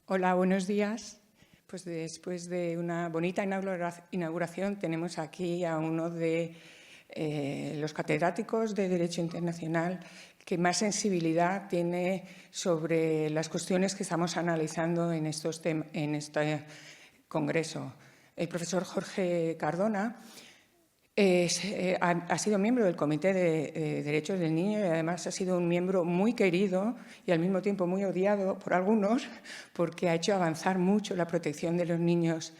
Hola, buenos días. Pues después de una bonita inauguración tenemos aquí a uno de los catedráticos de Derecho Internacional que más sensibilidad tiene sobre las cuestiones que estamos analizando en este congreso. El profesor Jorge Cardona ha sido miembro del Comité de Derechos del Niño y además ha sido un miembro muy querido y al mismo tiempo muy odiado por algunos porque ha hecho avanzar mucho la protección de los niños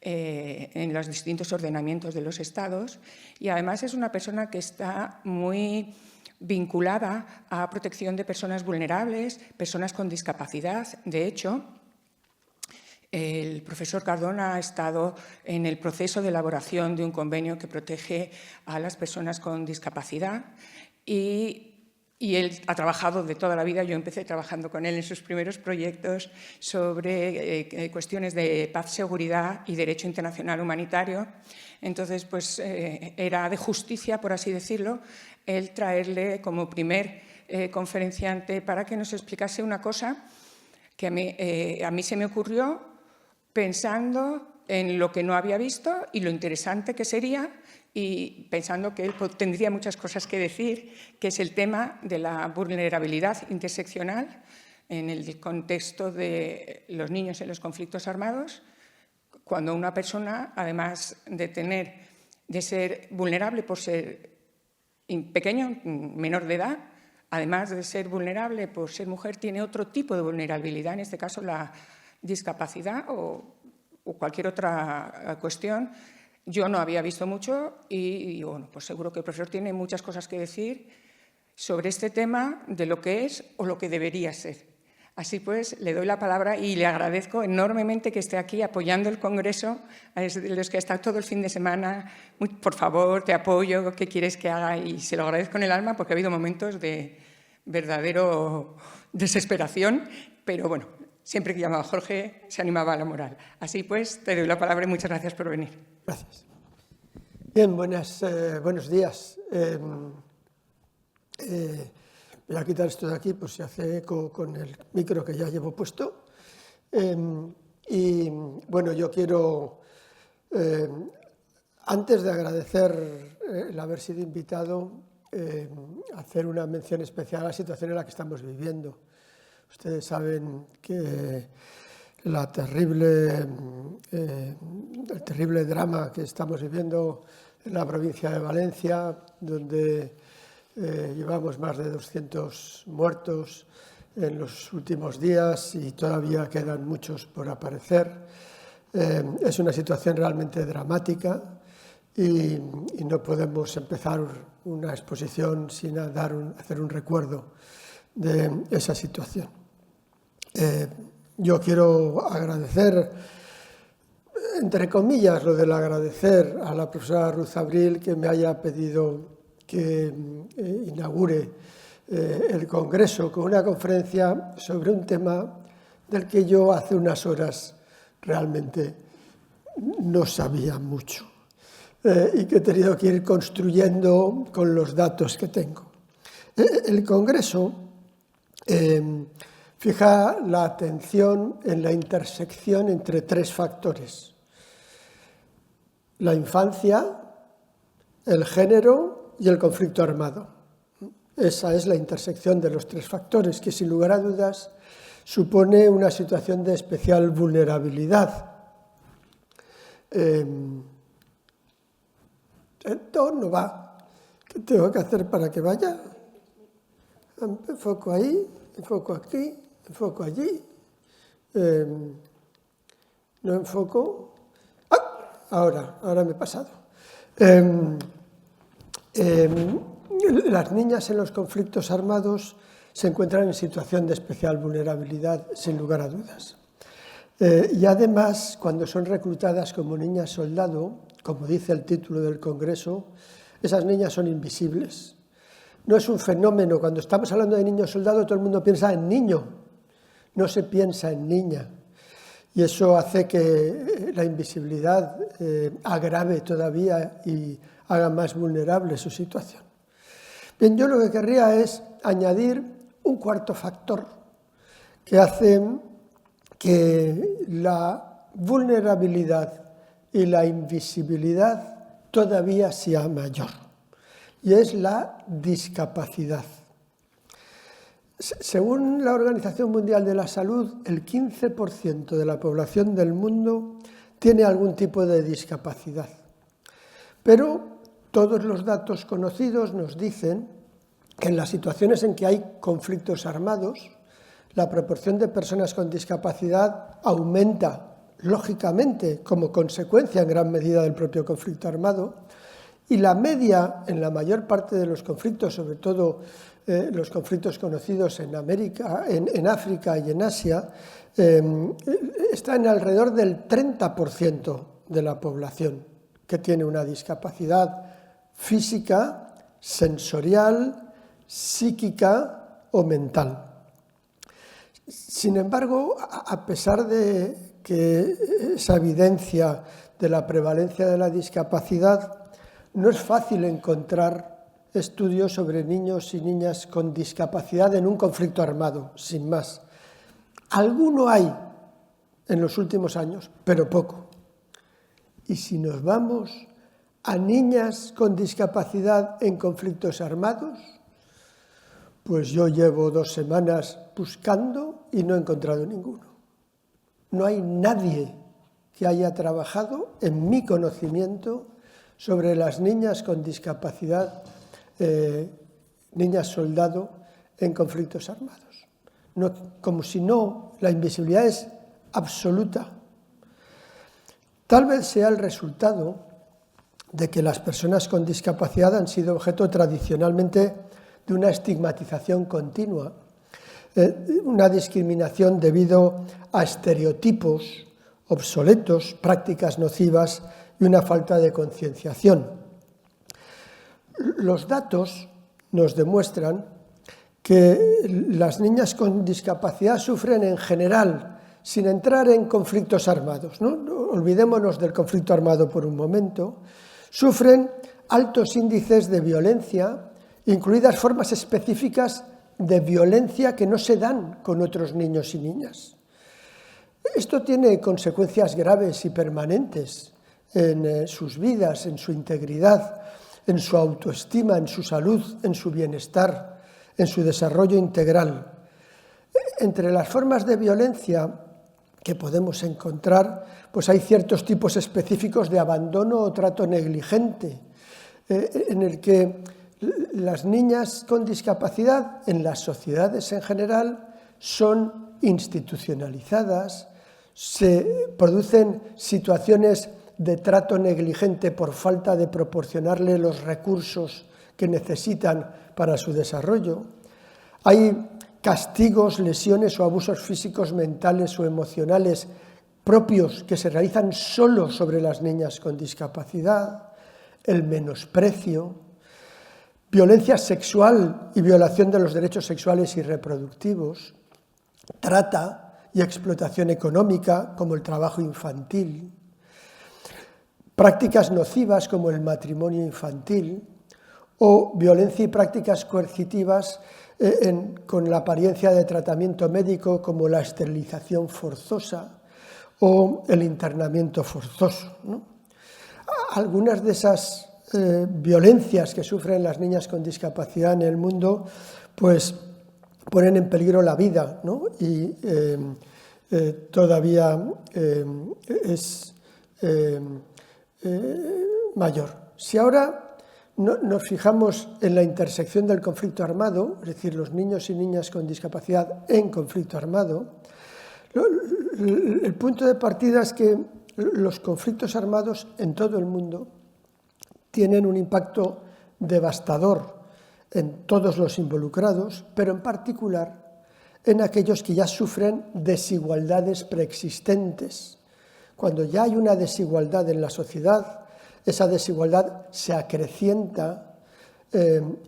en los distintos ordenamientos de los estados y además es una persona que está muy vinculada a protección de personas vulnerables, personas con discapacidad. De hecho, el profesor Cardona ha estado en el proceso de elaboración de un convenio que protege a las personas con discapacidad y él ha trabajado de toda la vida. Yo empecé trabajando con él en sus primeros proyectos sobre cuestiones de paz, seguridad y derecho internacional humanitario. Entonces, pues era de justicia, por así decirlo, el traerle como primer conferenciante para que nos explicase una cosa que a mí se me ocurrió pensando en lo que no había visto y lo interesante que sería y pensando que él tendría muchas cosas que decir, que es el tema de la vulnerabilidad interseccional en el contexto de los niños en los conflictos armados, cuando una persona, además de ser vulnerable por ser pequeño, menor de edad, además de ser vulnerable por ser mujer, tiene otro tipo de vulnerabilidad, en este caso la discapacidad o cualquier otra cuestión. Yo no había visto mucho y bueno, pues seguro que el profesor tiene muchas cosas que decir sobre este tema de lo que es o lo que debería ser. Así pues, le doy la palabra y le agradezco enormemente que esté aquí apoyando el Congreso, a los que ha estado todo el fin de semana. Por favor, te apoyo, ¿qué quieres que haga? Y se lo agradezco en el alma porque ha habido momentos de verdadero desesperación, pero bueno, siempre que llamaba a Jorge se animaba a la moral. Así pues, te doy la palabra y muchas gracias por venir. Gracias. Bien, buenos días. Voy a quitar esto de aquí por si hace eco con el micro que ya llevo puesto. Y bueno, yo quiero, antes de agradecer el haber sido invitado, hacer una mención especial a la situación en la que estamos viviendo. Ustedes saben que el terrible drama que estamos viviendo en la provincia de Valencia, donde llevamos más de 200 muertos en los últimos días y todavía quedan muchos por aparecer. Es una situación realmente dramática y no podemos empezar una exposición sin hacer un recuerdo de esa situación. Yo quiero agradecer, entre comillas, lo del agradecer a la profesora Ruth Abril que me haya pedido que inaugure el Congreso con una conferencia sobre un tema del que yo hace unas horas realmente no sabía mucho y que he tenido que ir construyendo con los datos que tengo. El Congreso fija la atención en la intersección entre tres factores: la infancia, el género y el conflicto armado. Esa es la intersección de los tres factores que, sin lugar a dudas, supone una situación de especial vulnerabilidad. Esto no va. ¿Qué tengo que hacer para que vaya? Enfoco ahí, enfoco aquí, enfoco allí. No enfoco. Ahora me he pasado. Las niñas en los conflictos armados se encuentran en situación de especial vulnerabilidad, sin lugar a dudas. Y además, cuando son reclutadas como niñas soldado, como dice el título del Congreso, esas niñas son invisibles. No es un fenómeno. Cuando estamos hablando de niño soldado, todo el mundo piensa en niño, no se piensa en niña. Y eso hace que la invisibilidad agrave todavía y haga más vulnerable su situación. Bien, yo lo que querría es añadir un cuarto factor que hace que la vulnerabilidad y la invisibilidad todavía sea mayor, y es la discapacidad. Según la Organización Mundial de la Salud, el 15% de la población del mundo tiene algún tipo de discapacidad. Pero todos los datos conocidos nos dicen que en las situaciones en que hay conflictos armados, la proporción de personas con discapacidad aumenta, lógicamente, como consecuencia en gran medida del propio conflicto armado, y la media en la mayor parte de los conflictos, sobre todo los conflictos conocidos en África y en Asia, está en alrededor del 30% de la población que tiene una discapacidad física, sensorial, psíquica o mental. Sin embargo, a pesar de que esa evidencia de la prevalencia de la discapacidad, no es fácil encontrar estudios sobre niños y niñas con discapacidad en un conflicto armado, sin más. Alguno hay en los últimos años, pero poco. Y si nos vamos a niñas con discapacidad en conflictos armados, pues yo llevo 2 semanas buscando y no he encontrado ninguno. No hay nadie que haya trabajado, en mi conocimiento, sobre las niñas con discapacidad, niñas soldado en conflictos armados. No, como si no, la invisibilidad es absoluta. Tal vez sea el resultado de que las personas con discapacidad han sido objeto tradicionalmente de una estigmatización continua, una discriminación debido a estereotipos obsoletos, prácticas nocivas y una falta de concienciación. Los datos nos demuestran que las niñas con discapacidad sufren en general, sin entrar en conflictos armados, ¿no? Olvidémonos del conflicto armado por un momento, sufren altos índices de violencia, incluidas formas específicas de violencia que no se dan con otros niños y niñas. Esto tiene consecuencias graves y permanentes en sus vidas, en su integridad, en su autoestima, en su salud, en su bienestar, en su desarrollo integral. Entre las formas de violencia que podemos encontrar, pues hay ciertos tipos específicos de abandono o trato negligente, en el que las niñas con discapacidad en las sociedades en general son institucionalizadas, se producen situaciones de trato negligente por falta de proporcionarle los recursos que necesitan para su desarrollo. Hay castigos, lesiones o abusos físicos, mentales o emocionales propios que se realizan solo sobre las niñas con discapacidad, el menosprecio, violencia sexual y violación de los derechos sexuales y reproductivos, trata y explotación económica como el trabajo infantil, prácticas nocivas como el matrimonio infantil o violencia y prácticas coercitivas con la apariencia de tratamiento médico como la esterilización forzosa o el internamiento forzoso, ¿no? Algunas de esas violencias que sufren las niñas con discapacidad en el mundo pues ponen en peligro la vida, ¿no? Y todavía es mayor. Si ahora nos fijamos en la intersección del conflicto armado, es decir, los niños y niñas con discapacidad en conflicto armado, el punto de partida es que los conflictos armados en todo el mundo tienen un impacto devastador en todos los involucrados, pero en particular en aquellos que ya sufren desigualdades preexistentes. Cuando ya hay una desigualdad en la sociedad, esa desigualdad se acrecienta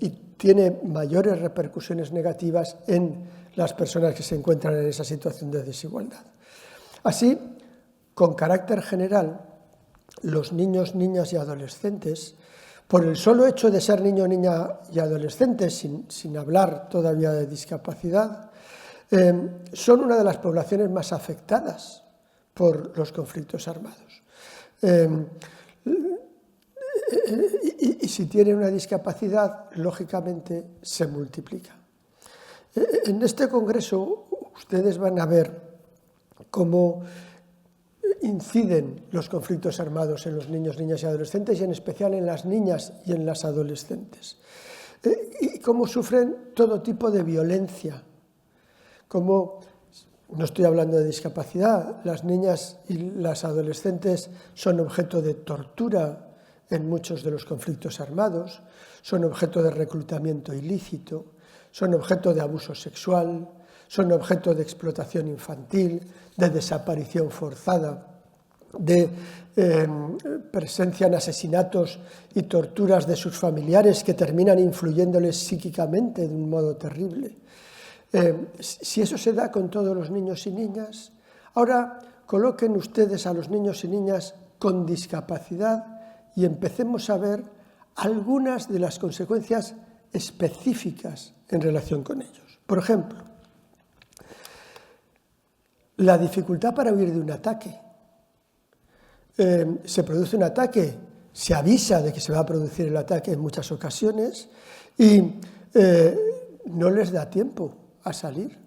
y tiene mayores repercusiones negativas en las personas que se encuentran en esa situación de desigualdad. Así, con carácter general, los niños, niñas y adolescentes, por el solo hecho de ser niño, niña y adolescente, sin hablar todavía de discapacidad, son una de las poblaciones más afectadas por los conflictos armados. Y si tienen una discapacidad, lógicamente se multiplica. En este congreso ustedes van a ver cómo inciden los conflictos armados en los niños, niñas y adolescentes, y en especial en las niñas y en las adolescentes. Y cómo sufren todo tipo de violencia. Como, no estoy hablando de discapacidad, las niñas y las adolescentes son objeto de tortura en muchos de los conflictos armados, son objeto de reclutamiento ilícito, son objeto de abuso sexual, son objeto de explotación infantil, de desaparición forzada, de presencia en asesinatos y torturas de sus familiares que terminan influyéndoles psíquicamente de un modo terrible. Si eso se da con todos los niños y niñas, ahora coloquen ustedes a los niños y niñas con discapacidad y empecemos a ver algunas de las consecuencias específicas en relación con ellos. Por ejemplo, la dificultad para huir de un ataque. Se produce un ataque, se avisa de que se va a producir el ataque en muchas ocasiones y no les da tiempo a salir.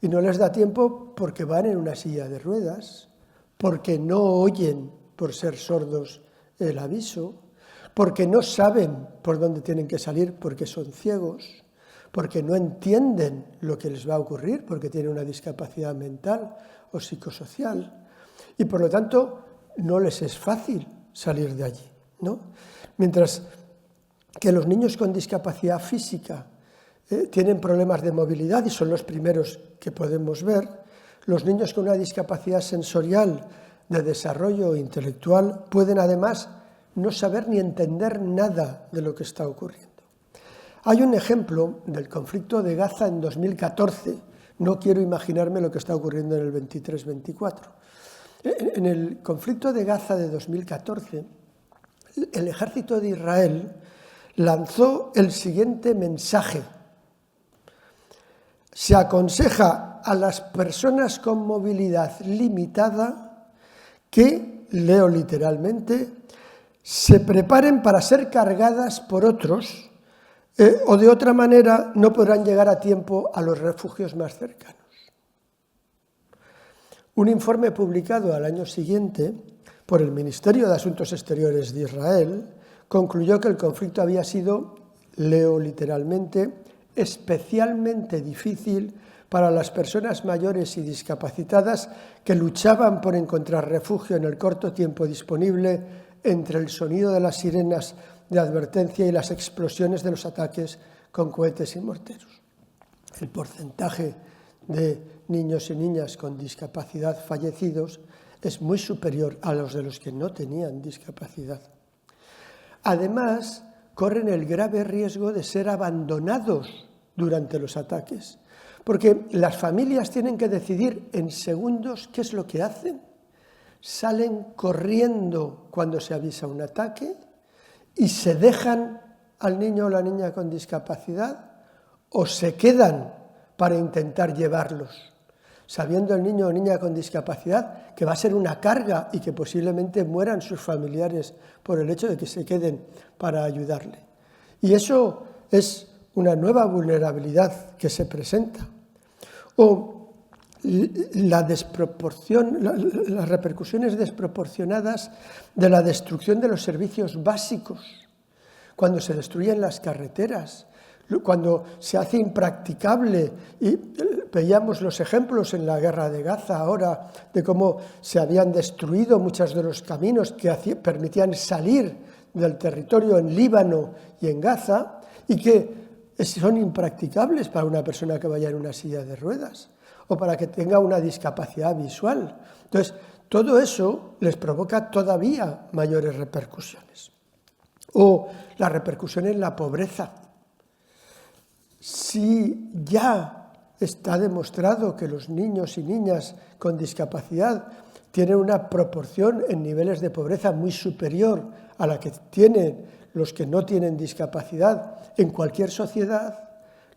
Y no les da tiempo porque van en una silla de ruedas, porque no oyen, por ser sordos, el aviso, porque no saben por dónde tienen que salir porque son ciegos, porque no entienden lo que les va a ocurrir porque tienen una discapacidad mental o psicosocial y por lo tanto no les es fácil salir de allí, ¿no? Mientras que los niños con discapacidad física tienen problemas de movilidad y son los primeros que podemos ver, los niños con una discapacidad sensorial de desarrollo intelectual pueden además no saber ni entender nada de lo que está ocurriendo. Hay un ejemplo del conflicto de Gaza en 2014, no quiero imaginarme lo que está ocurriendo en el 23-24. En el conflicto de Gaza de 2014, el ejército de Israel lanzó el siguiente mensaje: se aconseja a las personas con movilidad limitada que, leo literalmente, se preparen para ser cargadas por otros o de otra manera no podrán llegar a tiempo a los refugios más cercanos. Un informe publicado al año siguiente por el Ministerio de Asuntos Exteriores de Israel concluyó que el conflicto había sido, leo literalmente, especialmente difícil para las personas mayores y discapacitadas que luchaban por encontrar refugio en el corto tiempo disponible entre el sonido de las sirenas de advertencia y las explosiones de los ataques con cohetes y morteros. El porcentaje de niños y niñas con discapacidad fallecidos es muy superior a los de los que no tenían discapacidad. Además, corren el grave riesgo de ser abandonados durante los ataques, porque las familias tienen que decidir en segundos qué es lo que hacen. Salen corriendo cuando se avisa un ataque y se dejan al niño o la niña con discapacidad o se quedan para intentar llevarlos, sabiendo el niño o niña con discapacidad que va a ser una carga y que posiblemente mueran sus familiares por el hecho de que se queden para ayudarle. Y eso es una nueva vulnerabilidad que se presenta. O la desproporción, las repercusiones desproporcionadas de la destrucción de los servicios básicos, cuando se destruyen las carreteras, cuando se hace impracticable, y veíamos los ejemplos en la guerra de Gaza ahora, de cómo se habían destruido muchos de los caminos que permitían salir del territorio en Líbano y en Gaza, y que son impracticables para una persona que vaya en una silla de ruedas o para que tenga una discapacidad visual. Entonces, todo eso les provoca todavía mayores repercusiones. O la repercusión en la pobreza. Si ya está demostrado que los niños y niñas con discapacidad tienen una proporción en niveles de pobreza muy superior a la que tienen los que no tienen discapacidad en cualquier sociedad,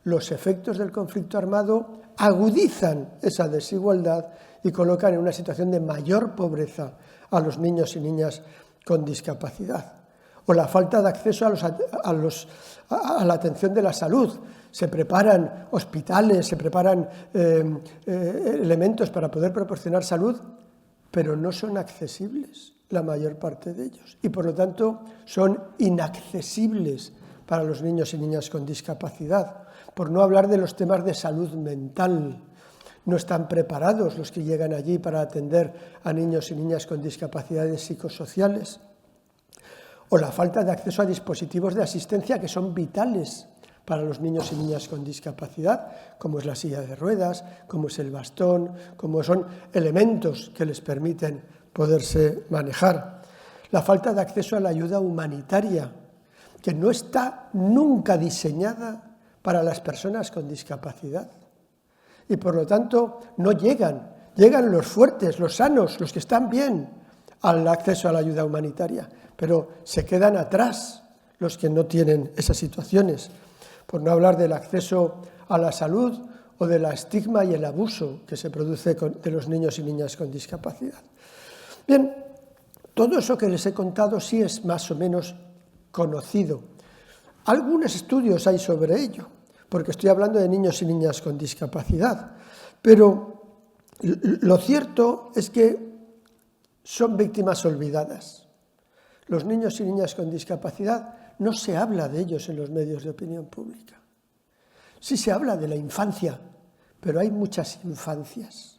los efectos del conflicto armado agudizan esa desigualdad y colocan en una situación de mayor pobreza a los niños y niñas con discapacidad. O la falta de acceso a la atención de la salud. Se preparan hospitales, se preparan elementos para poder proporcionar salud, pero no son accesibles la mayor parte de ellos. Y por lo tanto son inaccesibles para los niños y niñas con discapacidad. Por no hablar de los temas de salud mental. No están preparados los que llegan allí para atender a niños y niñas con discapacidades psicosociales. O la falta de acceso a dispositivos de asistencia que son vitales para los niños y niñas con discapacidad, como es la silla de ruedas, como es el bastón, como son elementos que les permiten poderse manejar. La falta de acceso a la ayuda humanitaria, que no está nunca diseñada para las personas con discapacidad. Y por lo tanto no llegan los fuertes, los sanos, los que están bien al acceso a la ayuda humanitaria, pero se quedan atrás los que no tienen esas situaciones, por no hablar del acceso a la salud o del estigma y el abuso que se produce de los niños y niñas con discapacidad. Bien, todo eso que les he contado sí es más o menos conocido. Algunos estudios hay sobre ello, porque estoy hablando de niños y niñas con discapacidad, pero lo cierto es que son víctimas olvidadas. Los niños y niñas con discapacidad no se habla de ellos en los medios de opinión pública. Sí se habla de la infancia, pero hay muchas infancias.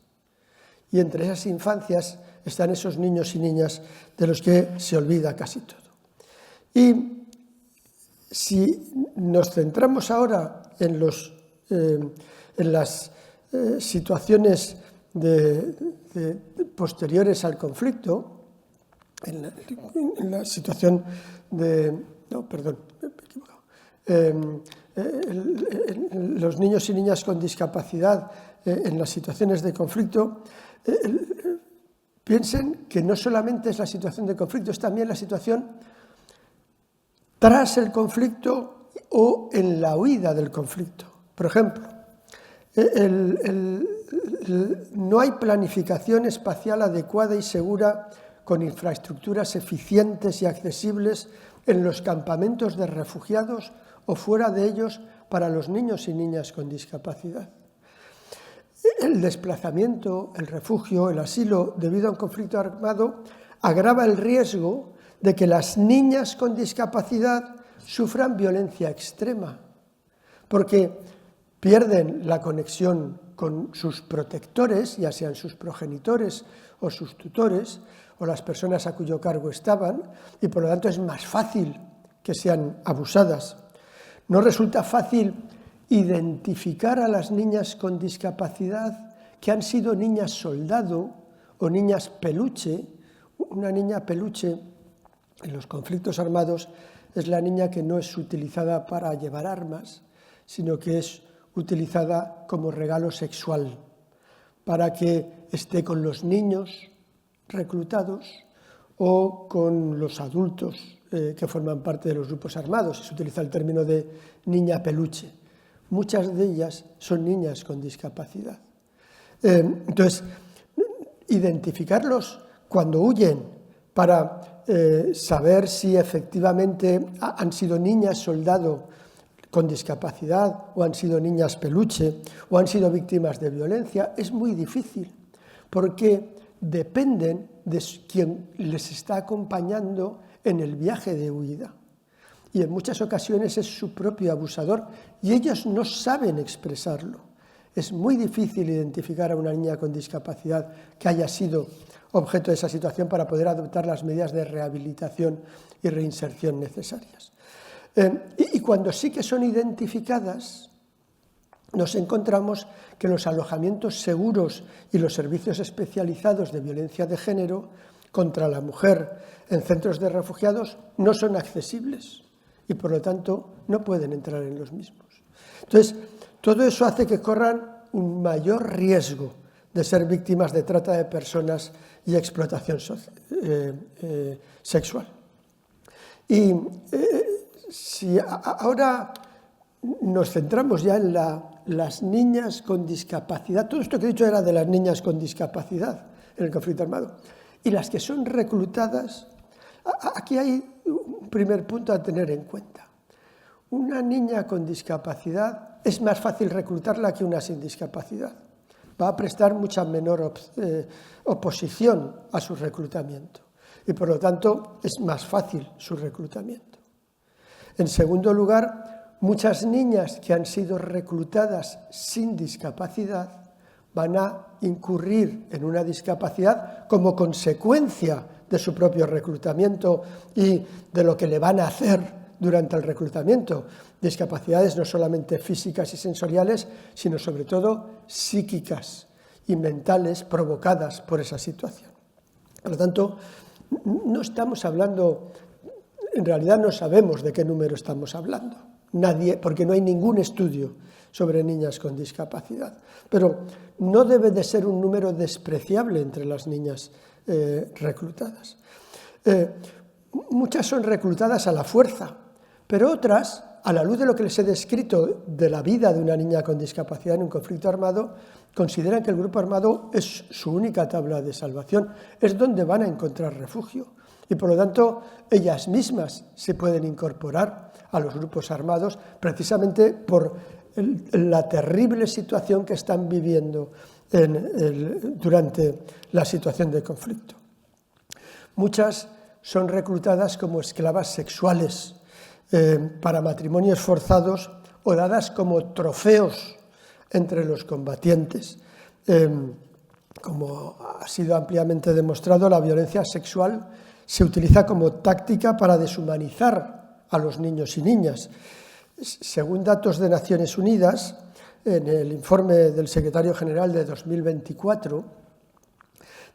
Y entre esas infancias están esos niños y niñas de los que se olvida casi todo. Y si nos centramos ahora en las situaciones posteriores al conflicto, en la situación los niños y niñas con discapacidad en las situaciones de conflicto, piensen que no solamente es la situación de conflicto, es también la situación tras el conflicto o en la huida del conflicto. Por ejemplo, no hay planificación espacial adecuada y segura con infraestructuras eficientes y accesibles en los campamentos de refugiados o fuera de ellos para los niños y niñas con discapacidad. El desplazamiento, el refugio, el asilo debido a un conflicto armado agrava el riesgo de que las niñas con discapacidad sufran violencia extrema, porque pierden la conexión con sus protectores, ya sean sus progenitores o sus tutores, o las personas a cuyo cargo estaban, y por lo tanto es más fácil que sean abusadas. No resulta fácil identificar a las niñas con discapacidad que han sido niñas soldado o niñas peluche. Una niña peluche en los conflictos armados es la niña que no es utilizada para llevar armas, sino que es utilizada como regalo sexual, para que esté con los niños reclutados o con los adultos que forman parte de los grupos armados. Se utiliza el término de niña peluche. Muchas de ellas son niñas con discapacidad. Entonces, identificarlos cuando huyen para saber si efectivamente han sido niñas soldado con discapacidad o han sido niñas peluche o han sido víctimas de violencia es muy difícil, porque dependen de quien les está acompañando en el viaje de huida. Y en muchas ocasiones es su propio abusador y ellos no saben expresarlo. Es muy difícil identificar a una niña con discapacidad que haya sido objeto de esa situación para poder adoptar las medidas de rehabilitación y reinserción necesarias. Y cuando sí que son identificadas, nos encontramos que los alojamientos seguros y los servicios especializados de violencia de género contra la mujer en centros de refugiados no son accesibles y por lo tanto no pueden entrar en los mismos. Entonces, todo eso hace que corran un mayor riesgo de ser víctimas de trata de personas y explotación sexual. Y si ahora nos centramos ya en las niñas con discapacidad. Todo esto que he dicho era de las niñas con discapacidad en el conflicto armado. Y las que son reclutadas, aquí hay un primer punto a tener en cuenta. Una niña con discapacidad es más fácil reclutarla que una sin discapacidad. Va a prestar mucha menor oposición a su reclutamiento y por lo tanto es más fácil su reclutamiento. En segundo lugar, muchas niñas que han sido reclutadas sin discapacidad van a incurrir en una discapacidad como consecuencia de su propio reclutamiento y de lo que le van a hacer durante el reclutamiento. Discapacidades no solamente físicas y sensoriales, sino sobre todo psíquicas y mentales provocadas por esa situación. Por lo tanto, no estamos hablando, en realidad no sabemos de qué número estamos hablando, nadie, porque no hay ningún estudio sobre niñas con discapacidad. Pero no debe de ser un número despreciable entre las niñas reclutadas. Muchas son reclutadas a la fuerza, pero otras, a la luz de lo que les he descrito de la vida de una niña con discapacidad en un conflicto armado, consideran que el grupo armado es su única tabla de salvación, es donde van a encontrar refugio. Y por lo tanto, ellas mismas se pueden incorporar a los grupos armados precisamente por la terrible situación que están viviendo durante la situación de conflicto. Muchas son reclutadas como esclavas sexuales para matrimonios forzados o dadas como trofeos entre los combatientes. Como ha sido ampliamente demostrado, la violencia sexual se utiliza como táctica para deshumanizar a los niños y niñas. Según datos de Naciones Unidas, en el informe del secretario general de 2024,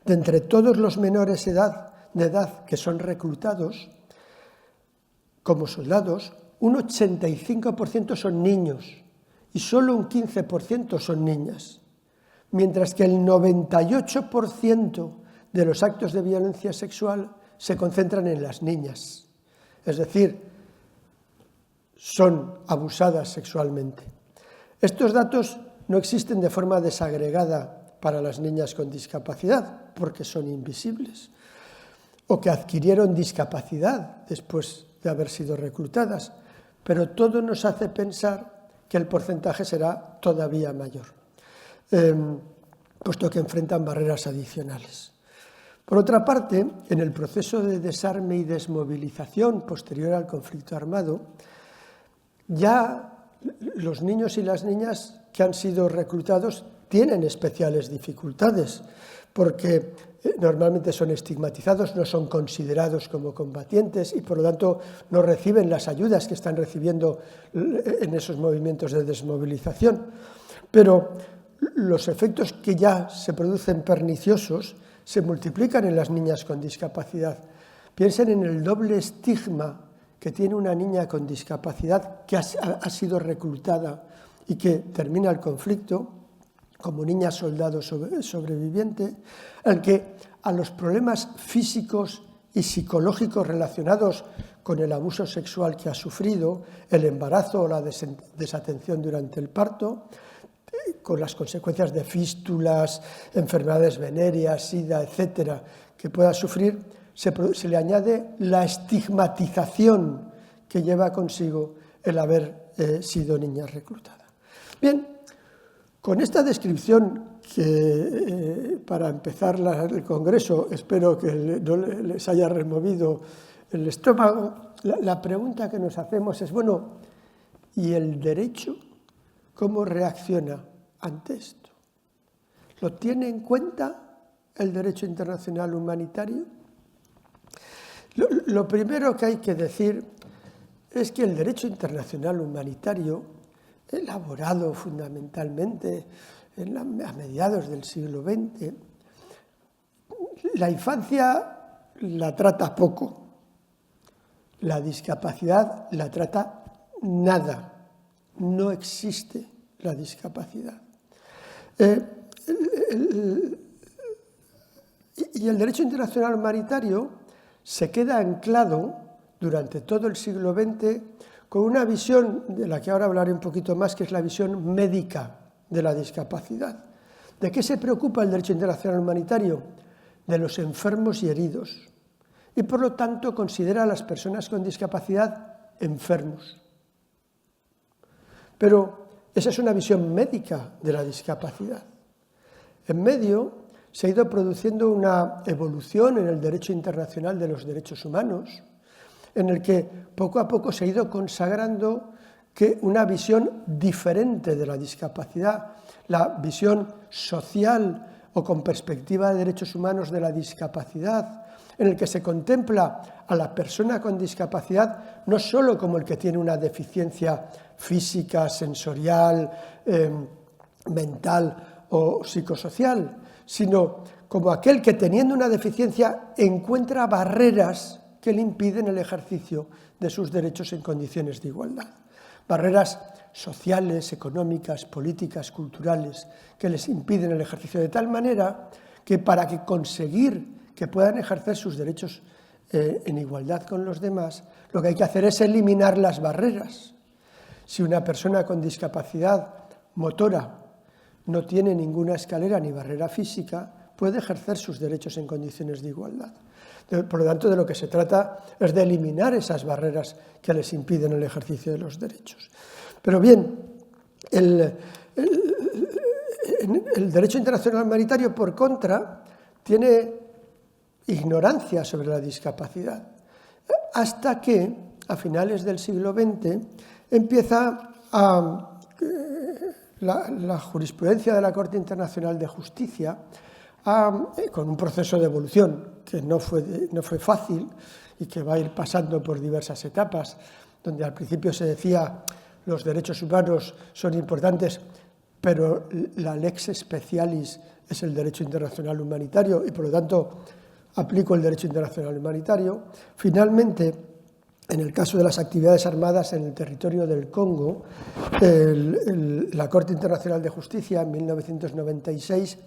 de entre todos los menores de edad que son reclutados como soldados, un 85% son niños y solo un 15% son niñas, mientras que el 98% de los actos de violencia sexual se concentran en las niñas, es decir, son abusadas sexualmente. Estos datos no existen de forma desagregada para las niñas con discapacidad, porque son invisibles, o que adquirieron discapacidad después de haber sido reclutadas, pero todo nos hace pensar que el porcentaje será todavía mayor, puesto que enfrentan barreras adicionales. Por otra parte, en el proceso de desarme y desmovilización posterior al conflicto armado, ya los niños y las niñas que han sido reclutados tienen especiales dificultades, porque normalmente son estigmatizados, no son considerados como combatientes y por lo tanto no reciben las ayudas que están recibiendo en esos movimientos de desmovilización. Pero los efectos que ya se producen perniciosos se multiplican en las niñas con discapacidad. Piensen en el doble estigma que tiene una niña con discapacidad que ha sido reclutada y que termina el conflicto como niña soldado sobreviviente, el que a los problemas físicos y psicológicos relacionados con el abuso sexual que ha sufrido, el embarazo o la desatención durante el parto, con las consecuencias de fístulas, enfermedades venéreas, sida, etcétera, que pueda sufrir, se le añade la estigmatización que lleva consigo el haber sido niña reclutada. Bien, con esta descripción que para empezar el Congreso espero que no les haya removido el estómago, la pregunta que nos hacemos es, bueno, ¿y el derecho cómo reacciona ante esto? ¿Lo tiene en cuenta el derecho internacional humanitario? Lo primero que hay que decir es que el derecho internacional humanitario, elaborado fundamentalmente a mediados del siglo XX, la infancia la trata poco, la discapacidad la trata nada, no existe la discapacidad. Y el derecho internacional humanitario se queda anclado durante todo el siglo XX con una visión de la que ahora hablaré un poquito más, que es la visión médica de la discapacidad. ¿De qué se preocupa el derecho internacional humanitario? De los enfermos y heridos. Y por lo tanto considera a las personas con discapacidad enfermos. Pero esa es una visión médica de la discapacidad. En medio se ha ido produciendo una evolución en el derecho internacional de los derechos humanos, en el que poco a poco se ha ido consagrando que una visión diferente de la discapacidad, la visión social o con perspectiva de derechos humanos de la discapacidad, en el que se contempla a la persona con discapacidad no solo como el que tiene una deficiencia física, sensorial, mental o psicosocial, sino como aquel que, teniendo una deficiencia, encuentra barreras que le impiden el ejercicio de sus derechos en condiciones de igualdad. Barreras sociales, económicas, políticas, culturales, que les impiden el ejercicio de tal manera que para conseguir que puedan ejercer sus derechos en igualdad con los demás, lo que hay que hacer es eliminar las barreras. Si una persona con discapacidad motora no tiene ninguna escalera ni barrera física, puede ejercer sus derechos en condiciones de igualdad. Por lo tanto, de lo que se trata es de eliminar esas barreras que les impiden el ejercicio de los derechos. Pero bien, el derecho internacional humanitario, por contra, tiene ignorancia sobre la discapacidad, hasta que, a finales del siglo XX, empieza la jurisprudencia de la Corte Internacional de Justicia, con un proceso de evolución que no fue fácil y que va a ir pasando por diversas etapas, donde al principio se decía los derechos humanos son importantes, pero la lex specialis es el derecho internacional humanitario y por lo tanto aplico el derecho internacional humanitario. Finalmente, en el caso de las actividades armadas en el territorio del Congo, la Corte Internacional de Justicia en 1996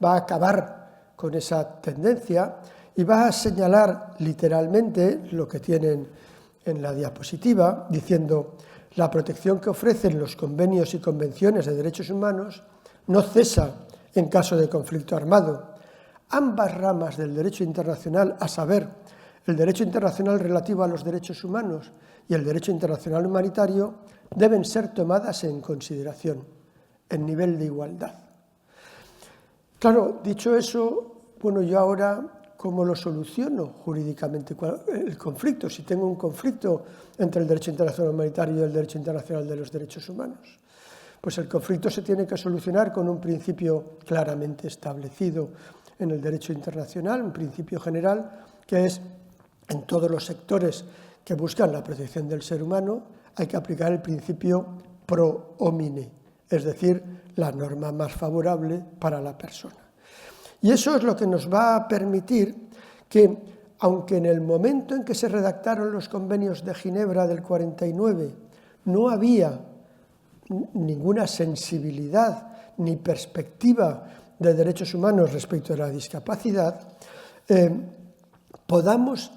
va a acabar con esa tendencia y va a señalar literalmente lo que tienen en la diapositiva, diciendo: la protección que ofrecen los convenios y convenciones de derechos humanos no cesa en caso de conflicto armado. Ambas ramas del derecho internacional, a saber, el derecho internacional relativo a los derechos humanos y el derecho internacional humanitario, deben ser tomadas en consideración en nivel de igualdad. Claro, dicho eso, bueno, yo ahora, ¿cómo lo soluciono jurídicamente el conflicto? Si tengo un conflicto entre el derecho internacional humanitario y el derecho internacional de los derechos humanos, pues el conflicto se tiene que solucionar con un principio claramente establecido en el derecho internacional, un principio general, que es: en todos los sectores que buscan la protección del ser humano hay que aplicar el principio pro homine, es decir, la norma más favorable para la persona. Y eso es lo que nos va a permitir que, aunque en el momento en que se redactaron los convenios de Ginebra del 49 no había ninguna sensibilidad ni perspectiva de derechos humanos respecto a la discapacidad, podamos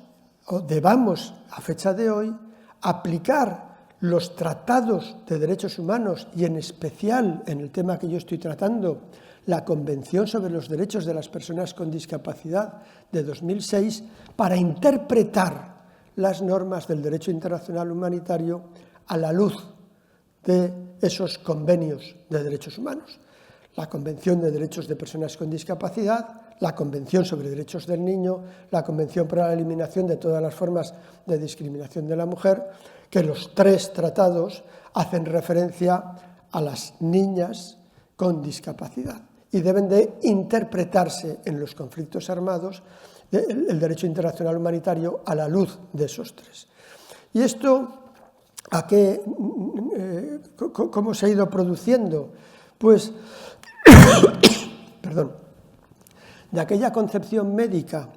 o debamos, a fecha de hoy, aplicar los tratados de derechos humanos y, en especial, en el tema que yo estoy tratando, la Convención sobre los Derechos de las Personas con Discapacidad de 2006, para interpretar las normas del derecho internacional humanitario a la luz de esos convenios de derechos humanos. La Convención de Derechos de Personas con Discapacidad, la Convención sobre Derechos del Niño, la Convención para la Eliminación de todas las formas de discriminación de la mujer, que los tres tratados hacen referencia a las niñas con discapacidad y deben de interpretarse en los conflictos armados el derecho internacional humanitario a la luz de esos tres. ¿Y esto cómo se ha ido produciendo? Pues, de aquella concepción médica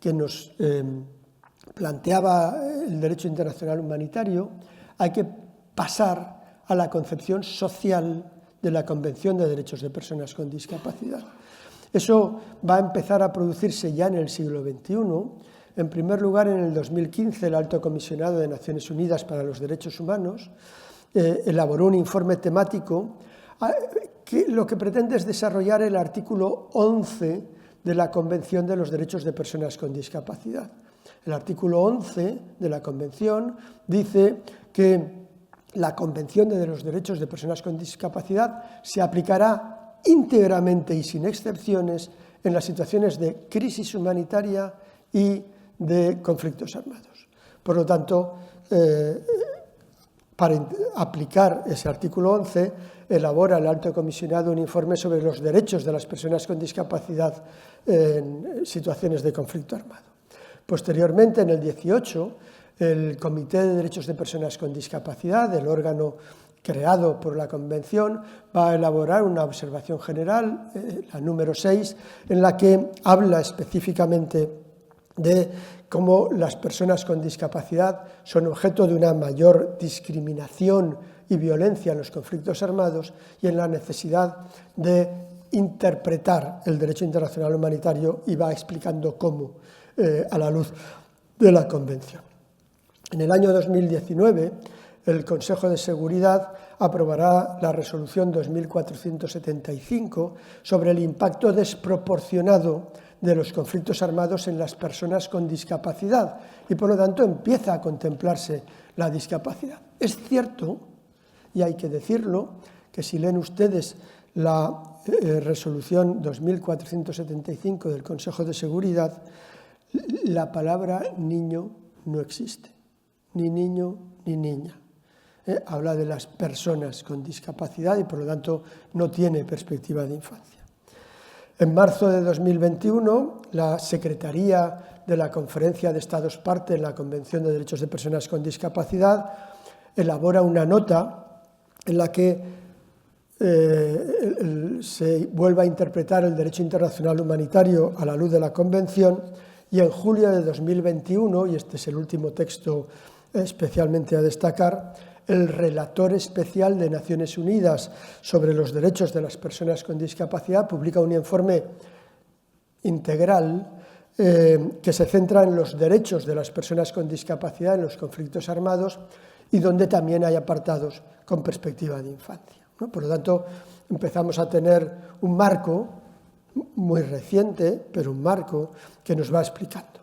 que nos planteaba el derecho internacional humanitario, hay que pasar a la concepción social de la Convención de Derechos de Personas con Discapacidad. Eso va a empezar a producirse ya en el siglo XXI, En primer lugar, en el 2015, el Alto Comisionado de Naciones Unidas para los Derechos Humanos elaboró un informe temático que lo que pretende es desarrollar el artículo 11 de la Convención de los Derechos de Personas con Discapacidad. El artículo 11 de la Convención dice que la Convención de los Derechos de Personas con Discapacidad se aplicará íntegramente y sin excepciones en las situaciones de crisis humanitaria y de conflictos armados. Por lo tanto, para aplicar ese artículo 11, elabora el Alto Comisionado un informe sobre los derechos de las personas con discapacidad en situaciones de conflicto armado. Posteriormente, en el 18, el Comité de Derechos de Personas con Discapacidad, el órgano creado por la Convención, va a elaborar una observación general, la número 6, en la que habla específicamente de cómo las personas con discapacidad son objeto de una mayor discriminación y violencia en los conflictos armados y en la necesidad de interpretar el derecho internacional humanitario, y va explicando cómo a la luz de la Convención. En el año 2019, el Consejo de Seguridad aprobará la resolución 2475 sobre el impacto desproporcionado de los conflictos armados en las personas con discapacidad y, por lo tanto, empieza a contemplarse la discapacidad. Es cierto, y hay que decirlo, que si leen ustedes la resolución 2475 del Consejo de Seguridad, la palabra niño no existe, ni niño ni niña. Habla de las personas con discapacidad y, por lo tanto, no tiene perspectiva de infancia. En marzo de 2021, la Secretaría de la Conferencia de Estados Parte en la Convención de Derechos de Personas con Discapacidad elabora una nota en la que se vuelve a interpretar el derecho internacional humanitario a la luz de la Convención, y en julio de 2021, y este es el último texto especialmente a destacar, el relator especial de Naciones Unidas sobre los derechos de las personas con discapacidad publica un informe integral que se centra en los derechos de las personas con discapacidad en los conflictos armados y donde también hay apartados con perspectiva de infancia, ¿no? Por lo tanto, empezamos a tener un marco muy reciente, pero un marco que nos va explicando.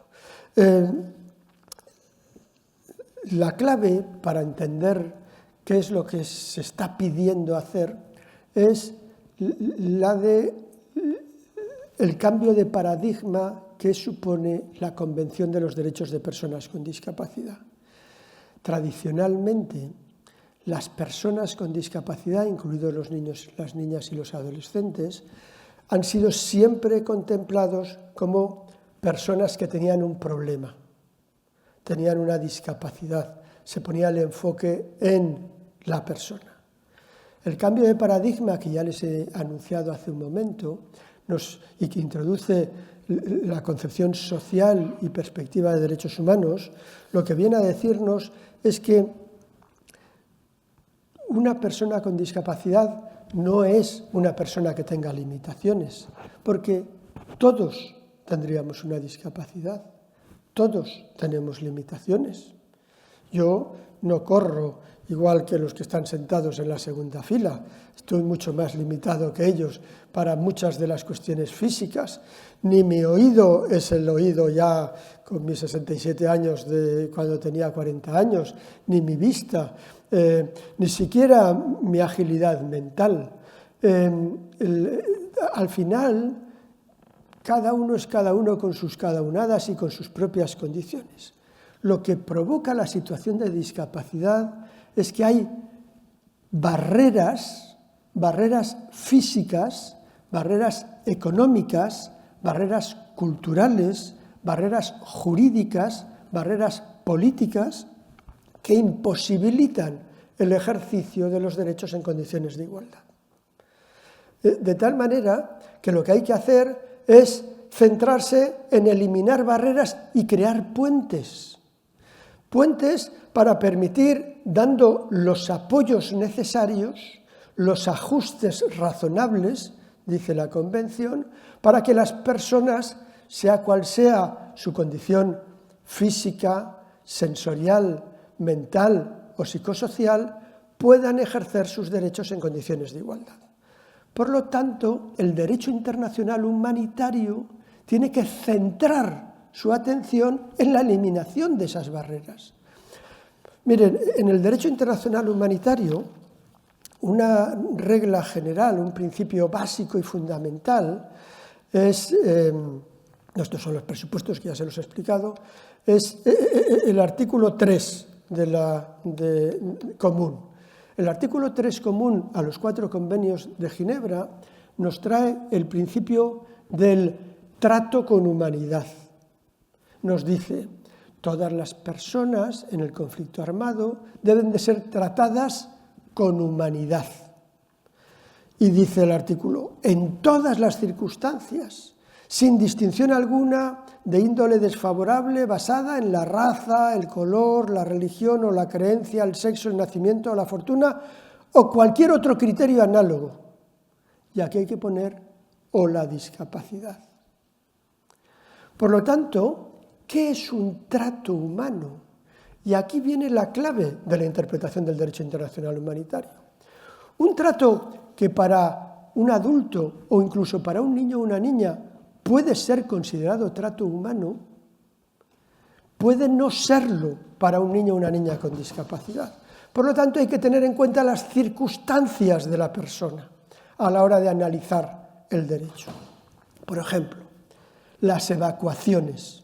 La clave para entender qué es lo que se está pidiendo hacer es el cambio de paradigma que supone la Convención de los Derechos de Personas con Discapacidad. Tradicionalmente, las personas con discapacidad, incluidos los niños, las niñas y los adolescentes, han sido siempre contemplados como personas que tenían un problema, tenían una discapacidad, se ponía el enfoque en la persona. El cambio de paradigma que ya les he anunciado hace un momento y que introduce la concepción social y perspectiva de derechos humanos, lo que viene a decirnos es que una persona con discapacidad no es una persona que tenga limitaciones, porque todos tendríamos una discapacidad, todos tenemos limitaciones. Yo no corro igual que los que están sentados en la segunda fila, estoy mucho más limitado que ellos para muchas de las cuestiones físicas, ni mi oído es el oído ya con mis 67 años de cuando tenía 40 años, ni mi vista, ni siquiera mi agilidad mental. Al final, cada uno es cada uno con sus cadaunadas y con sus propias condiciones. Lo que provoca la situación de discapacidad es que hay barreras físicas, barreras económicas, barreras culturales, barreras jurídicas, barreras políticas que imposibilitan el ejercicio de los derechos en condiciones de igualdad. De tal manera que lo que hay que hacer es centrarse en eliminar barreras y crear puentes. Puentes para permitir, dando los apoyos necesarios, los ajustes razonables, dice la Convención, para que las personas, sea cual sea su condición física, sensorial, mental o psicosocial, puedan ejercer sus derechos en condiciones de igualdad. Por lo tanto, el derecho internacional humanitario tiene que centrar su atención en la eliminación de esas barreras. Miren, en el derecho internacional humanitario, una regla general, un principio básico y fundamental es, estos son los presupuestos que ya se los he explicado, es el artículo 3 común. El artículo 3 común a los 4 convenios de Ginebra nos trae el principio del trato con humanidad. Nos dice, todas las personas en el conflicto armado deben de ser tratadas con humanidad. Y dice el artículo, en todas las circunstancias, sin distinción alguna de índole desfavorable basada en la raza, el color, la religión o la creencia, el sexo, el nacimiento o la fortuna o cualquier otro criterio análogo. Y aquí hay que poner o la discapacidad. Por lo tanto, ¿qué es un trato humano? Y aquí viene la clave de la interpretación del derecho internacional humanitario. Un trato que para un adulto o incluso para un niño o una niña puede ser considerado trato humano, puede no serlo para un niño o una niña con discapacidad. Por lo tanto, hay que tener en cuenta las circunstancias de la persona a la hora de analizar el derecho. Por ejemplo, las evacuaciones.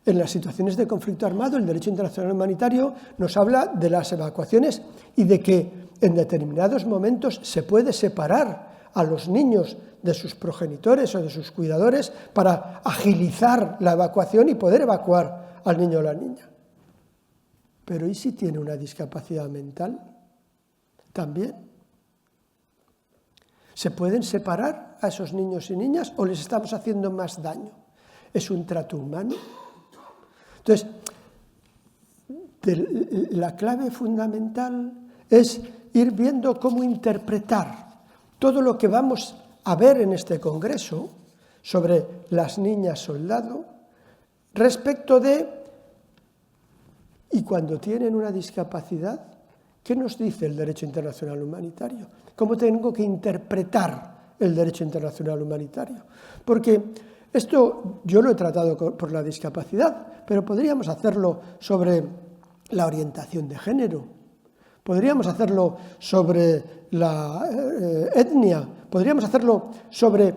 En las situaciones de conflicto armado, el derecho internacional humanitario nos habla de las evacuaciones y de que en determinados momentos se puede separar a los niños de sus progenitores o de sus cuidadores para agilizar la evacuación y poder evacuar al niño o la niña. Pero ¿y si tiene una discapacidad mental? También. ¿Se pueden separar a esos niños y niñas o les estamos haciendo más daño? ¿Es un trato humano? Entonces, la clave fundamental es ir viendo cómo interpretar todo lo que vamos a ver en este congreso sobre las niñas soldado respecto de, y cuando tienen una discapacidad, ¿qué nos dice el derecho internacional humanitario? ¿Cómo tengo que interpretar el derecho internacional humanitario? Porque esto yo lo he tratado por la discapacidad, pero podríamos hacerlo sobre la orientación de género, podríamos hacerlo sobre la etnia, podríamos hacerlo sobre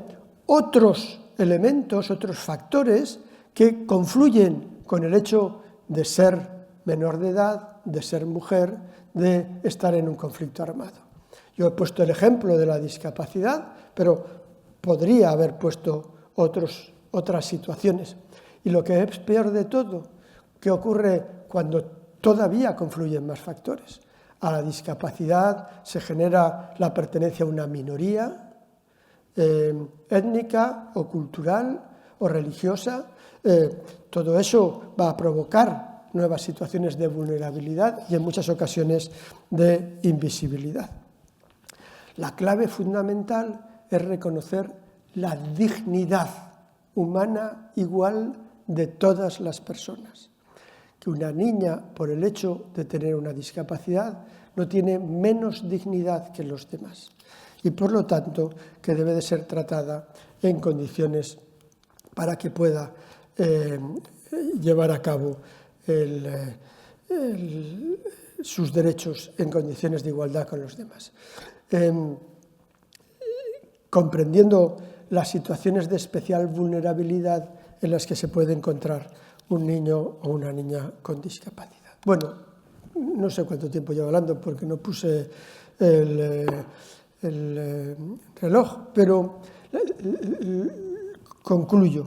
otros elementos, otros factores que confluyen con el hecho de ser menor de edad, de ser mujer, de estar en un conflicto armado. Yo he puesto el ejemplo de la discapacidad, pero podría haber puesto otras situaciones. Y lo que es peor de todo, ¿qué ocurre cuando todavía confluyen más factores? A la discapacidad se genera la pertenencia a una minoría étnica o cultural o religiosa. Todo eso va a provocar nuevas situaciones de vulnerabilidad y en muchas ocasiones de invisibilidad. La clave fundamental es reconocer la dignidad humana igual de todas las personas. Que una niña, por el hecho de tener una discapacidad, no tiene menos dignidad que los demás. Y por lo tanto, que debe de ser tratada en condiciones para que pueda llevar a cabo sus derechos en condiciones de igualdad con los demás. Comprendiendo las situaciones de especial vulnerabilidad en las que se puede encontrar un niño o una niña con discapacidad. Bueno, no sé cuánto tiempo llevo hablando porque no puse el reloj, pero concluyo.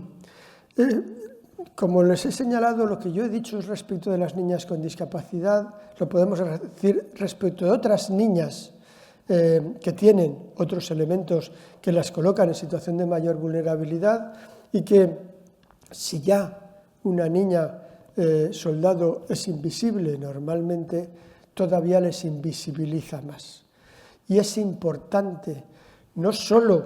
Como les he señalado, lo que yo he dicho respecto de las niñas con discapacidad, lo podemos decir respecto de otras niñas que tienen otros elementos que las colocan en situación de mayor vulnerabilidad y que si ya una niña soldado es invisible normalmente, todavía les invisibiliza más. Y es importante no solo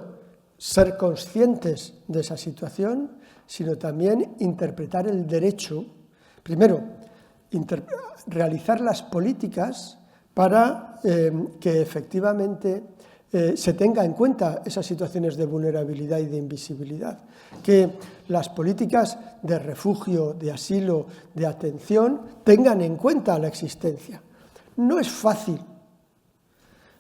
ser conscientes de esa situación, sino también interpretar el derecho. Primero, realizar las políticas para que efectivamente se tenga en cuenta esas situaciones de vulnerabilidad y de invisibilidad, que las políticas de refugio, de asilo, de atención tengan en cuenta la existencia. No es fácil.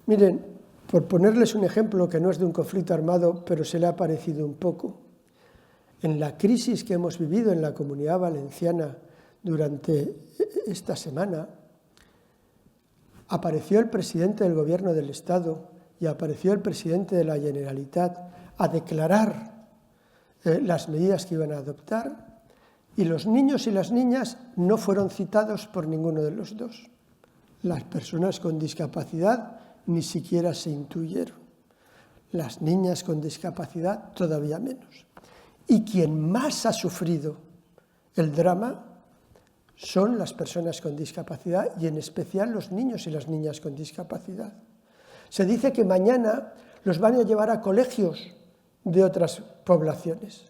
Miren, por ponerles un ejemplo que no es de un conflicto armado, pero se le ha parecido un poco. En la crisis que hemos vivido en la Comunidad Valenciana durante esta semana, apareció el presidente del Gobierno del Estado y apareció el presidente de la Generalitat a declarar las medidas que iban a adoptar, y los niños y las niñas no fueron citados por ninguno de los dos. Las personas con discapacidad ni siquiera se intuyeron. Las niñas con discapacidad todavía menos. Y quien más ha sufrido el drama son las personas con discapacidad y en especial los niños y las niñas con discapacidad. Se dice que mañana los van a llevar a colegios de otras poblaciones.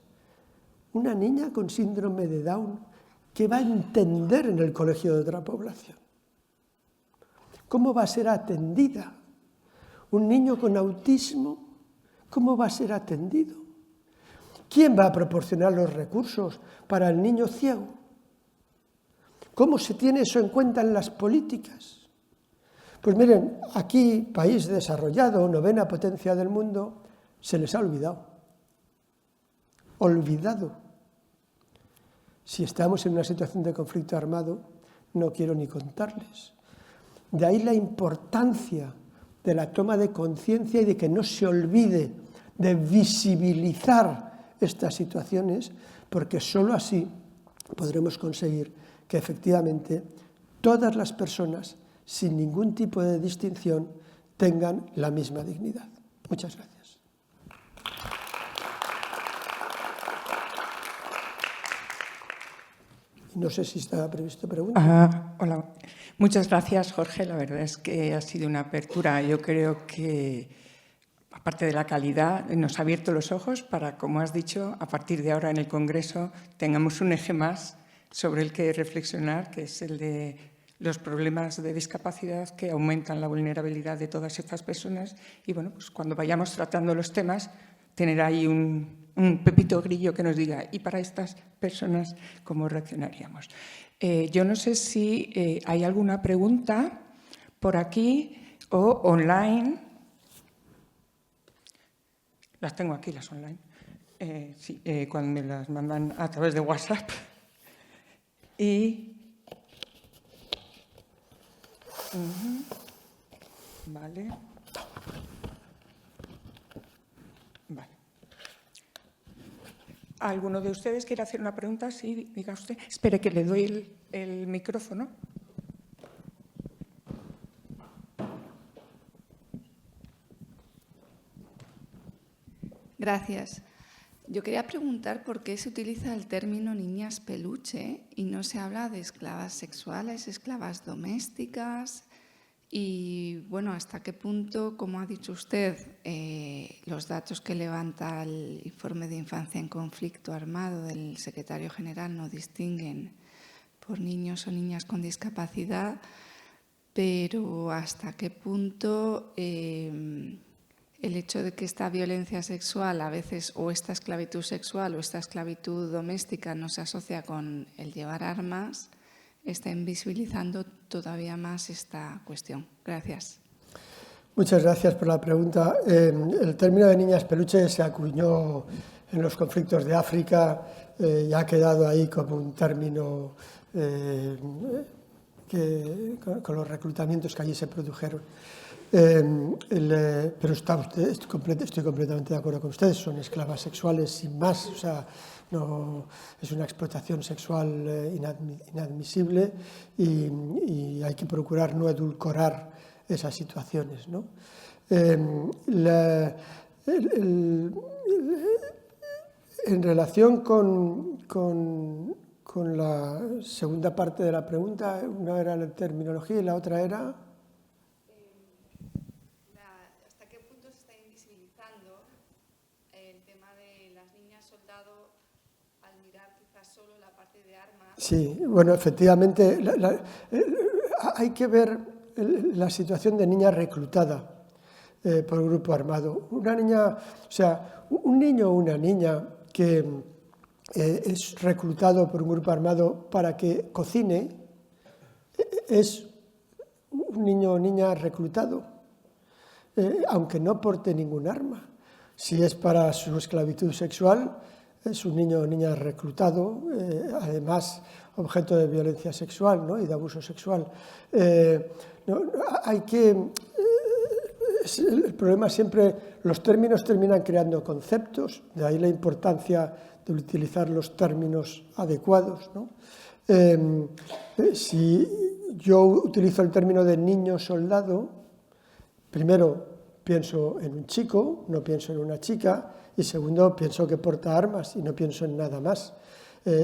Una niña con síndrome de Down, ¿qué va a entender en el colegio de otra población? ¿Cómo va a ser atendida? Un niño con autismo, ¿cómo va a ser atendido? ¿Quién va a proporcionar los recursos para el niño ciego? ¿Cómo se tiene eso en cuenta en las políticas? Pues miren, aquí, país desarrollado, 9ª potencia del mundo, se les ha olvidado. Olvidado. Si estamos en una situación de conflicto armado, no quiero ni contarles. De ahí la importancia de la toma de conciencia y de que no se olvide de visibilizar estas situaciones, porque sólo así podremos conseguir que efectivamente todas las personas, sin ningún tipo de distinción, tengan la misma dignidad. Muchas gracias. No sé si estaba previsto pregunta. Hola. Muchas gracias, Jorge. La verdad es que ha sido una apertura. Yo creo que, aparte de la calidad, nos ha abierto los ojos para, como has dicho, a partir de ahora en el Congreso tengamos un eje más sobre el que reflexionar, que es el de los problemas de discapacidad que aumentan la vulnerabilidad de todas estas personas. Y bueno, pues cuando vayamos tratando los temas, tener ahí un pepito grillo que nos diga, y para estas personas, ¿cómo reaccionaríamos? Yo no sé si hay alguna pregunta por aquí o online. Las tengo aquí, las online. Sí, cuando me las mandan a través de WhatsApp. Y... Vale. Vale. ¿Alguno de ustedes quiere hacer una pregunta? Sí, diga usted. Espere que le doy el micrófono. Gracias. Yo quería preguntar por qué se utiliza el término niñas peluche y no se habla de esclavas sexuales, esclavas domésticas y, bueno, hasta qué punto, como ha dicho usted, los datos que levanta el informe de infancia en conflicto armado del secretario general no distinguen por niños o niñas con discapacidad, pero hasta qué punto el hecho de que esta violencia sexual a veces, o esta esclavitud sexual o esta esclavitud doméstica no se asocia con el llevar armas, está invisibilizando todavía más esta cuestión. Gracias. Muchas gracias por la pregunta. El término de niñas peluche se acuñó en los conflictos de África y ha quedado ahí como un término con los reclutamientos que allí se produjeron. Pero estoy completamente de acuerdo con ustedes, son esclavas sexuales sin más, o sea, no, es una explotación sexual inadmisible y hay que procurar no edulcorar esas situaciones, ¿no? En relación con la segunda parte de la pregunta, una era la terminología y la otra era... ¿Hasta qué punto se está invisibilizando mirar quizás solo la parte de armas. Sí, bueno, efectivamente hay que ver la situación de niña reclutada por un grupo armado. Una niña, o sea, un niño o una niña que es reclutado por un grupo armado para que cocine, es un niño o niña reclutado, aunque no porte ningún arma. Si es para su esclavitud sexual, es un niño o niña reclutado, además objeto de violencia sexual, ¿no? Y de abuso sexual. El problema siempre, los términos terminan creando conceptos, de ahí la importancia de utilizar los términos adecuados, ¿no? Si yo utilizo el término de niño soldado, primero pienso en un chico, no pienso en una chica, y segundo pienso que porta armas y no pienso en nada más.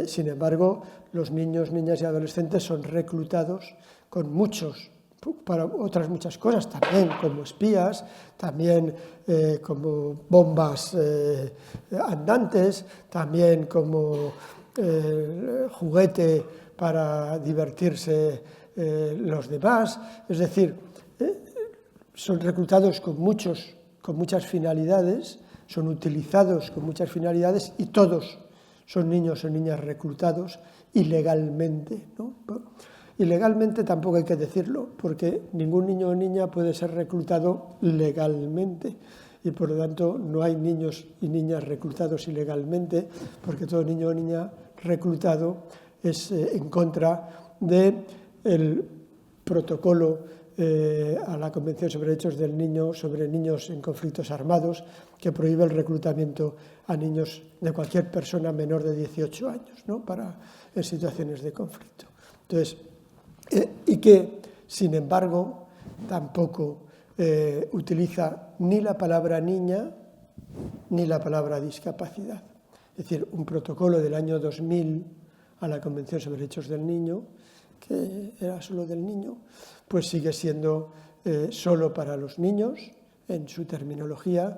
Sin embargo, los niños, niñas y adolescentes son reclutados con para otras muchas cosas, también como espías, también como bombas andantes, también como juguete para divertirse los demás. Es decir, son reclutados con muchas finalidades, son utilizados con muchas finalidades y todos son niños o niñas reclutados ilegalmente, ¿no? Ilegalmente tampoco hay que decirlo, porque ningún niño o niña puede ser reclutado legalmente y por lo tanto no hay niños y niñas reclutados ilegalmente, porque todo niño o niña reclutado es en contra del protocolo a la Convención sobre Derechos del Niño sobre niños en conflictos armados, que prohíbe el reclutamiento a niños de cualquier persona menor de 18 años, ¿no? En situaciones de conflicto. Entonces, y que, sin embargo, tampoco utiliza ni la palabra niña ni la palabra discapacidad. Es decir, un protocolo del año 2000 a la Convención sobre Derechos del Niño, que era solo del niño, pues sigue siendo solo para los niños, en su terminología,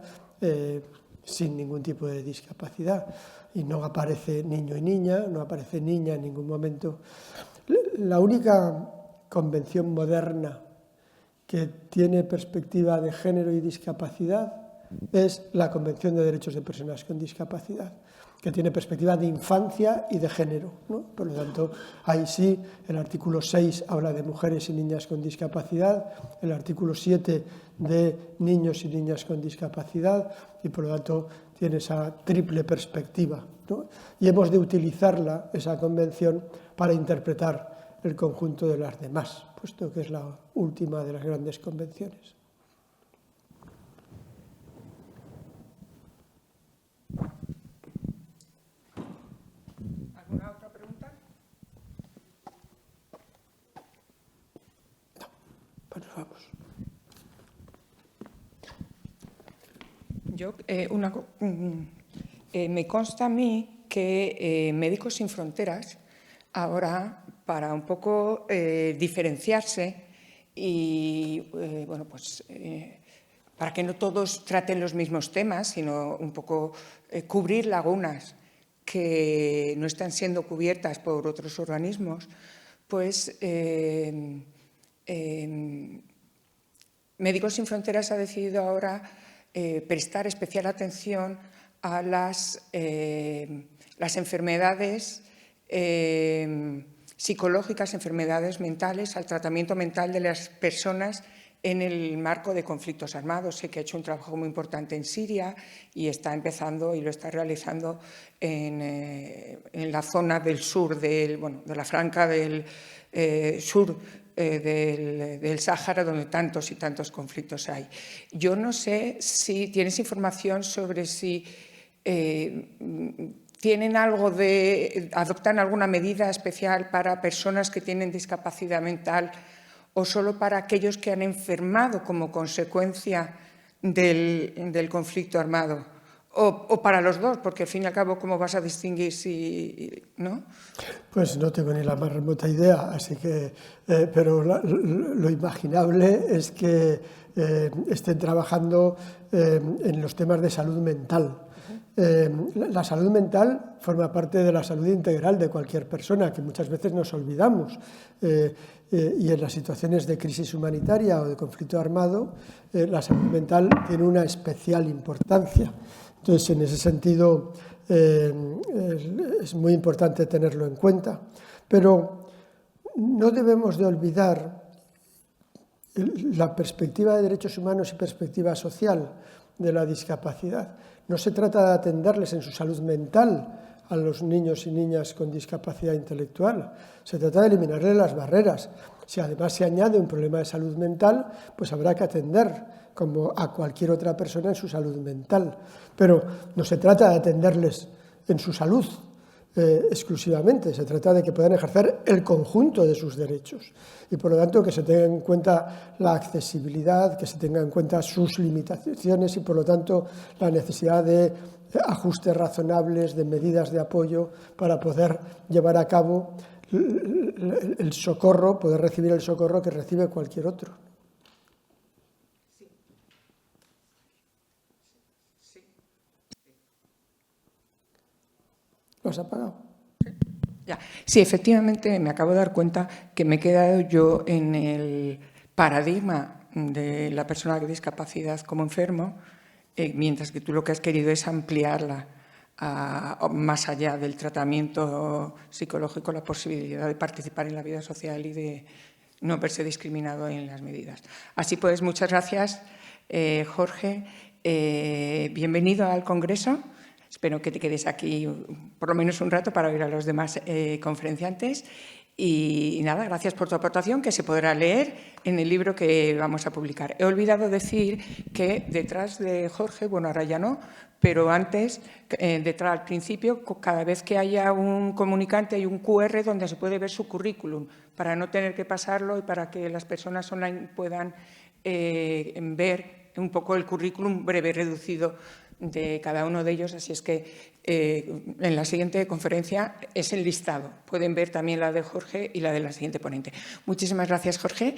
sin ningún tipo de discapacidad. Y no aparece niño y niña, no aparece niña en ningún momento. La única convención moderna que tiene perspectiva de género y discapacidad es la Convención de Derechos de Personas con Discapacidad, que tiene perspectiva de infancia y de género, ¿no? Por lo tanto, ahí sí, el artículo 6 habla de mujeres y niñas con discapacidad, el artículo 7 de niños y niñas con discapacidad, y por lo tanto tiene esa triple perspectiva, ¿no? Y hemos de utilizarla, esa convención, para interpretar el conjunto de las demás, puesto que es la última de las grandes convenciones. ¿Alguna otra pregunta? No, pues nos vamos. Me consta a mí que Médicos Sin Fronteras ahora, para un poco diferenciarse y para que no todos traten los mismos temas, sino un poco cubrir lagunas que no están siendo cubiertas por otros organismos, pues Médicos Sin Fronteras ha decidido ahora prestar especial atención a las enfermedades psicológicas, enfermedades mentales, al tratamiento mental de las personas en el marco de conflictos armados. Sé que ha hecho un trabajo muy importante en Siria y está empezando y lo está realizando en la zona del sur, de la franja del sur del Sáhara, donde tantos y tantos conflictos hay. Yo no sé si tienes información sobre si adoptan alguna medida especial para personas que tienen discapacidad mental o solo para aquellos que han enfermado como consecuencia del conflicto armado. O para los dos, porque al fin y al cabo, ¿cómo vas a distinguir si no? Pues no tengo ni la más remota idea, así que, pero lo imaginable es que estén trabajando en los temas de salud mental. La salud mental forma parte de la salud integral de cualquier persona, que muchas veces nos olvidamos. Y en las situaciones de crisis humanitaria o de conflicto armado, la salud mental tiene una especial importancia. Entonces, en ese sentido, es muy importante tenerlo en cuenta. Pero no debemos de olvidar la perspectiva de derechos humanos y perspectiva social de la discapacidad. No se trata de atenderles en su salud mental a los niños y niñas con discapacidad intelectual. Se trata de eliminarles las barreras. Si además se añade un problema de salud mental, pues habrá que atender como a cualquier otra persona en su salud mental. Pero no se trata de atenderles en su salud exclusivamente, se trata de que puedan ejercer el conjunto de sus derechos y por lo tanto que se tenga en cuenta la accesibilidad, que se tenga en cuenta sus limitaciones y por lo tanto la necesidad de ajustes razonables, de medidas de apoyo para poder llevar a cabo el socorro, poder recibir el socorro que recibe cualquier otro. ¿Lo has apagado? Ya. Sí, efectivamente me acabo de dar cuenta que me he quedado yo en el paradigma de la persona con discapacidad como enfermo, mientras que tú lo que has querido es ampliarla más allá del tratamiento psicológico, la posibilidad de participar en la vida social y de no verse discriminado en las medidas. Así pues, muchas gracias, Jorge. Bienvenido al Congreso. Espero que te quedes aquí por lo menos un rato para oír a los demás conferenciantes. Y nada, gracias por tu aportación, que se podrá leer en el libro que vamos a publicar. He olvidado decir que detrás de Jorge, bueno, ahora ya no, pero antes, detrás al principio, cada vez que haya un comunicante hay un QR donde se puede ver su currículum, para no tener que pasarlo y para que las personas online puedan ver un poco el currículum breve, reducido de cada uno de ellos, así es que en la siguiente conferencia es el listado. Pueden ver también la de Jorge y la de la siguiente ponente. Muchísimas gracias, Jorge.